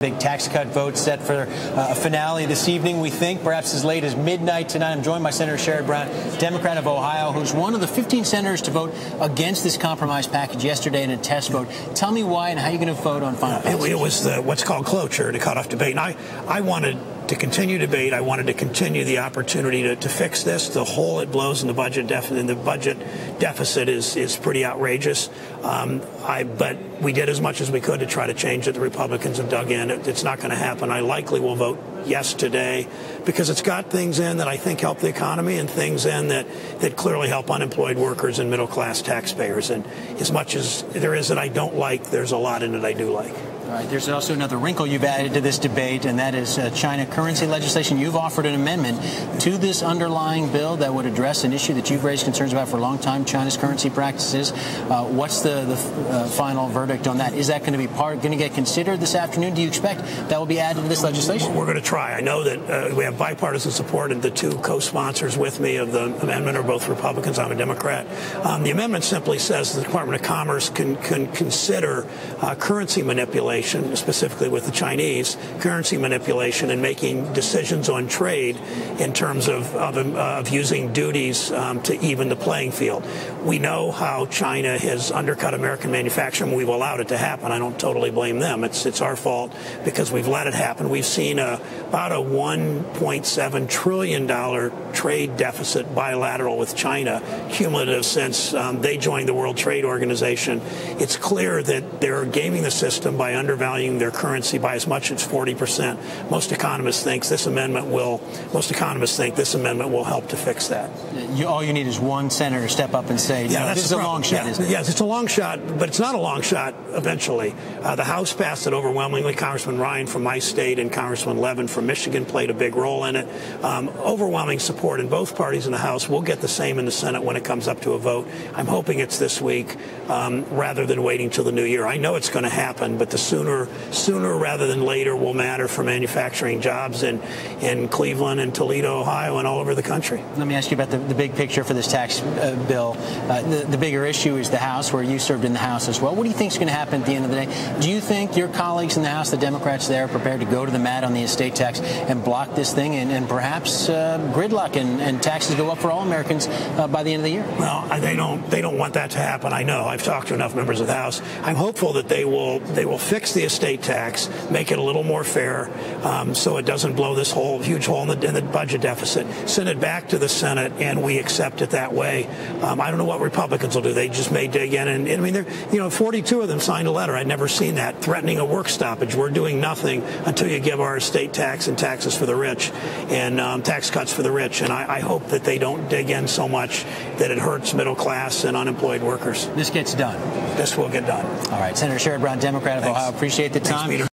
Big tax cut vote set for a finale this evening, we think, perhaps as late as midnight tonight. I'm joined by Senator Sherrod Brown, Democrat of Ohio, who's one of the 15 senators to vote against this compromise package yesterday in a test vote. Tell me why and how you're going to vote on final passage. It was what's called cloture, to cut off debate. And I wanted to continue debate. I wanted to continue the opportunity to fix this. The hole it blows in the budget deficit is pretty outrageous. But we did as much as we could to try to change it. The Republicans have dug in. It's not going to happen. I likely will vote yes today because it's got things in that I think help the economy and things in that clearly help unemployed workers and middle-class taxpayers. And as much as there is that I don't like, there's a lot in it I do like. All right, there's also another wrinkle you've added to this debate, and that is China currency legislation. You've offered an amendment to this underlying bill that would address an issue that you've raised concerns about for a long time, China's currency practices. What's the final verdict on that? Is that going to be going to get considered this afternoon? Do you expect that will be added to this legislation? We're going to try. I know that we have bipartisan support, and the two co-sponsors with me of the amendment are both Republicans. I'm a Democrat. The amendment simply says the Department of Commerce can consider currency manipulation, specifically with the Chinese, currency manipulation and making decisions on trade in terms of using duties to even the playing field. We know how China has undercut American manufacturing. We've allowed it to happen. I don't totally blame them. It's our fault because we've let it happen. We've seen about a $1.7 trillion trade deficit bilateral with China, cumulative since they joined the World Trade Organization. It's clear that they're gaming the system by undervaluing their currency by as much as 40%. Most economists think this amendment will help to fix that. All you need is one senator to step up and say, yeah, no, this is a long shot, isn't it? Yes, it's a long shot, but it's not a long shot eventually. The House passed it overwhelmingly. Congressman Ryan from my state and Congressman Levin from Michigan played a big role in it. Overwhelming support in both parties in the House. We'll get the same in the Senate when it comes up to a vote. I'm hoping it's this week rather than waiting till the new year. I know it's going to happen, but the sooner rather than later will matter for manufacturing jobs in Cleveland and Toledo, Ohio, and all over the country. Let me ask you about the big picture for this tax bill. The bigger issue is the House, where you served in the House as well. What do you think is going to happen at the end of the day? Do you think your colleagues in the House, the Democrats there, are prepared to go to the mat on the estate tax and block this thing and perhaps gridlock and taxes go up for all Americans by the end of the year? Well, they don't want that to happen. I know. I've talked to enough members of the House. I'm hopeful that they will fix the estate tax, make it a little more fair, so it doesn't blow this huge hole in the budget deficit. Send it back to the Senate, and we accept it that way. I don't know what Republicans will do. They just may dig in, and I mean, 42 of them signed a letter. I'd never seen that, threatening a work stoppage. We're doing nothing until you give our estate tax and taxes for the rich, and tax cuts for the rich. And I hope that they don't dig in so much that it hurts middle class and unemployed workers. This gets done. This will get done. All right, Senator Sherrod Brown, Democrat of Ohio. Appreciate the time.